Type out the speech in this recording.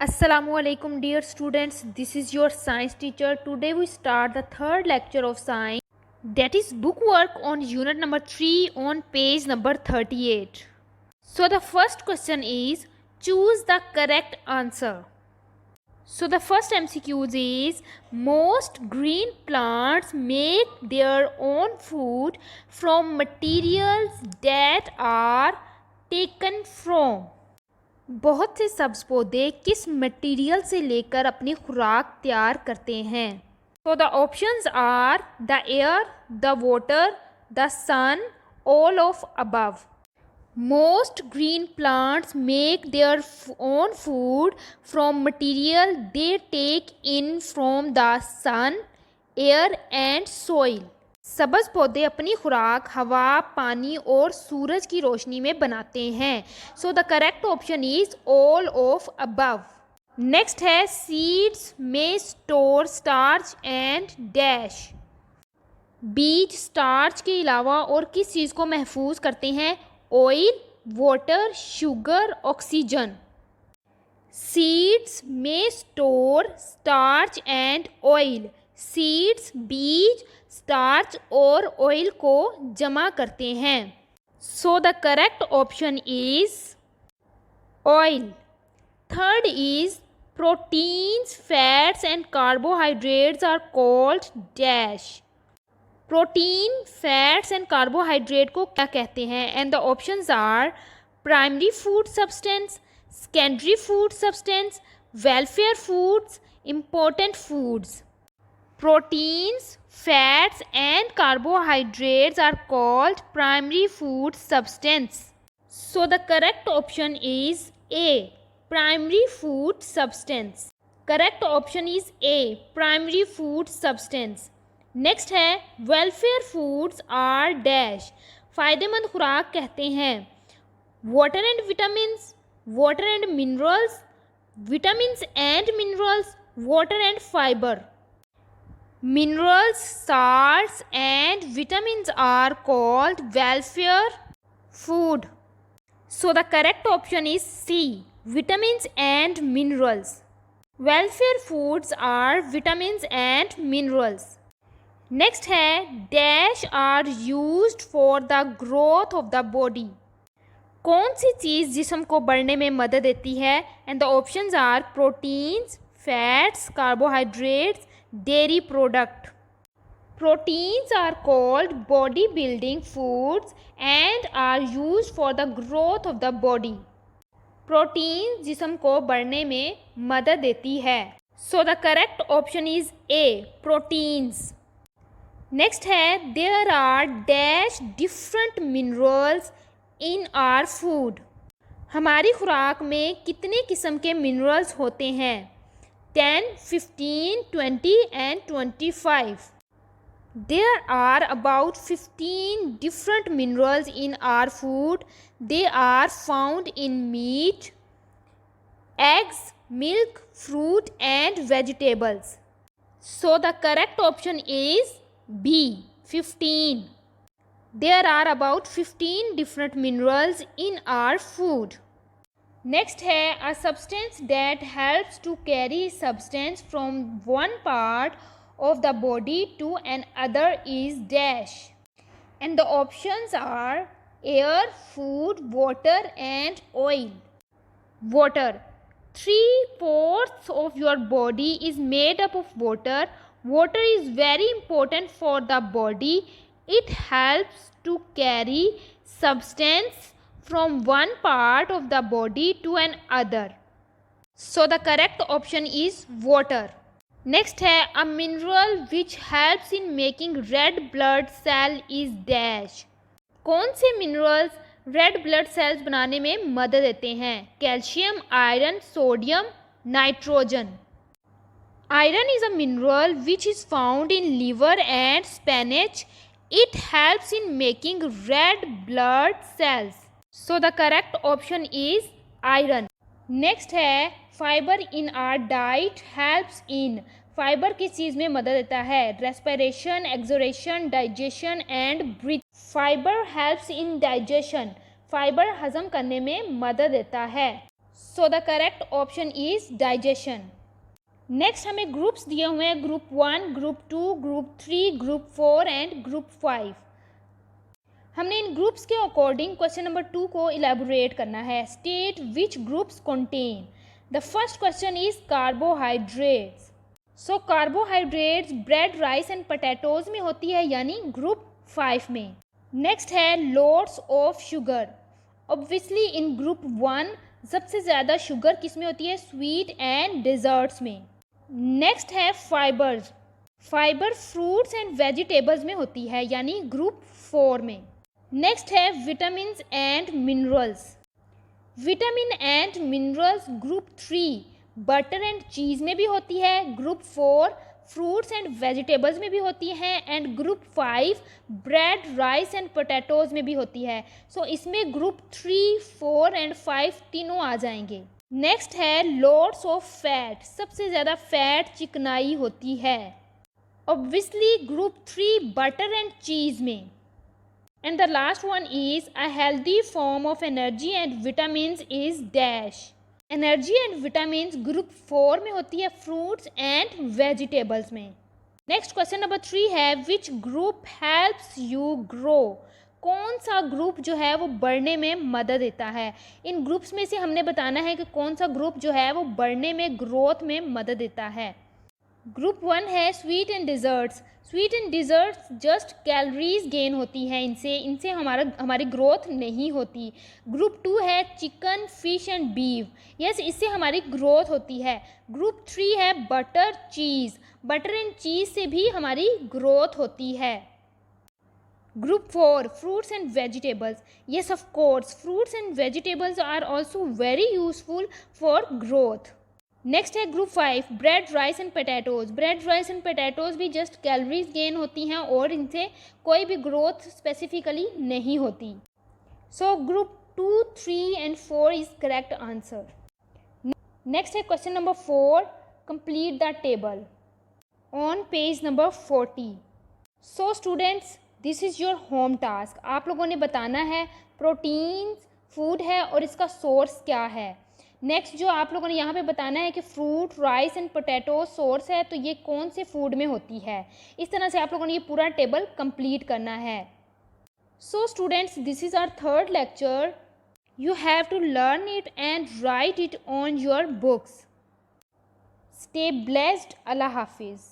Assalamualaikum dear students, this is your science teacher. Today we start the third lecture of science, that is bookwork on unit number 3 on page number 38. So the first question is, choose the correct answer. So the first MCQs is, most green plants make their own food from materials that are taken from. बहुत से सब्ज पौधे किस material से लेकर अपनी खुराक तैयार करते हैं? तो the options are the air, the water, the sun, all of above. Most green plants make their own food from material they take in from the sun, air and soil. सब्ज पौधे अपनी खुराक हवा, पानी और सूरज की रोशनी में बनाते हैं. So the correct option is all of above. Next है, सीड्स में स्टोर स्टार्च एंड डैश. बीज स्टार्च के अलावा और किस चीज़ को महफूज करते हैं? Oil, water, sugar, oxygen. Seeds में store starch and oil. Seeds बीज, स्टार्च और ऑयल को जमा करते हैं. So the correct option is oil. Third is, proteins, fats and carbohydrates are called dash. Protein, fats and carbohydrate को क्या कहते हैं? And the options are primary food substance, secondary food substance, welfare foods, important foods. Proteins, fats and carbohydrates are called primary food substance. So the correct option is A, primary food substance. Correct option is A, primary food substance. Next है, welfare foods are dash. फ़ायदेमंद खुराक कहते हैं water and vitamins, water and minerals, vitamins and minerals, water and fiber. Minerals, salts and vitamins are called welfare food. So the correct option is C, vitamins and minerals. Welfare foods are vitamins and minerals. Next है, dash are used for the growth of the body. कौन सी चीज़ जिस्म को बढ़ने में मदद देती है? And the options are proteins, fats, carbohydrates, dairy product. Proteins are called body building foods and are used for the growth of the body. Proteins जिस्म को बढ़ने में मदद देती है. So the correct option is A, proteins. Next है, there are dash different minerals in our food. हमारी खुराक में कितने किस्म के मिनरल्स होते हैं? 10, 15, 20 and 25. There are about 15 different minerals in our food. They are found in meat, eggs, milk, fruit and vegetables. So the correct option is B, 15. There are about 15 different minerals in our food. Next है, a substance that helps to carry substance from one part of the body to another is dash. And the options are air, food, water and oil. Water. 3/4 of your body is made up of water. Water is very important for the body. It helps to carry substance from one part of the body to another. So the correct option is water. Next है, a mineral which helps in making red blood cell is dash. कौन से minerals red blood cells बनाने में मदद देते हैं? Calcium, iron, sodium, nitrogen. Iron is a mineral which is found in liver and spinach. It helps in making red blood cells. So the correct option is iron. Next है, fiber in our diet helps in. Fibre किस चीज़ में मदद देता है? Respiration, excretion, digestion and breath. Fibre helps in digestion. Fibre हजम करने में मदद देता है. So the correct option is digestion. Next हमें ग्रुप्स दिए हुए हैं, group 1, group 2, group 3, group 4 and group 5। हमने इन ग्रुप्स के अकॉर्डिंग क्वेश्चन नंबर 2 को इलेबोरेट करना है। State which groups contain. The first question is carbohydrates. So carbohydrates bread, rice and potatoes में होती है, यानी ग्रुप 5 में। नेक्स्ट है loads of sugar. Obviously in group 1 सबसे ज़्यादा शुगर किस में होती है, स्वीट एंड डिज़र्ट्स में। नेक्स्ट है fibres. Fibre fruits and vegetables में होती है, यानी ग्रुप 4 में। नेक्स्ट है vitamin and minerals. Vitamin and minerals group 3 butter and cheese में भी होती है, ग्रुप 4 फ्रूट्स एंड वेजिटेबल्स में भी होती हैं, and group 5 bread, rice and potatoes में भी होती है। सो इसमें ग्रुप 3, 4 एंड 5 तीनों आ जाएंगे। नेक्स्ट है लोड्स ऑफ फैट। सबसे ज़्यादा फैट चिकनाई होती है, obviously group 3 butter and cheese में। And the last one is a healthy form of energy and vitamins is dash. Energy and vitamins group 4 में होती है, फ्रूट्स एंड वेजिटेबल्स में। नेक्स्ट क्वेश्चन नंबर 3 है which group helps you grow. कौन सा group जो है वो बढ़ने में मदद देता है। इन ग्रुप्स में से हमने बताना है कि कौन सा ग्रुप जो है वो बढ़ने में, ग्रोथ में मदद देता है। ग्रुप 1 है sweet and desserts. Sweet and desserts just calories gain होती हैं, इनसे हमारी ग्रोथ नहीं होती। ग्रुप 2 है chicken, fish and beef. Yes, इससे हमारी ग्रोथ होती है। ग्रुप 3 है butter, cheese. Butter and cheese से भी हमारी ग्रोथ होती है। Group 4 fruits and vegetables. Yes of course, fruits and vegetables are also very useful for growth. Next है group 5 bread, rice and potatoes. Bread, rice and potatoes भी just calories gain होती हैं और इनसे कोई भी ग्रोथ स्पेसिफिकली नहीं होती। So group 2, 3 and 4 is correct answer. Next है question number 4, complete the table on page number 40। So students, this is your home task. आप लोगों ने बताना है प्रोटीन फूड है और इसका सोर्स क्या है। नेक्स्ट जो आप लोगों ने यहाँ पे बताना है कि fruit, rice and potato source है, तो ये कौन से फूड में होती है। इस तरह से आप लोगों ने ये पूरा टेबल कंप्लीट करना है। So students, this is our third lecture. You have to learn it and write it on your books. Stay blessed. Allah हाफिज़।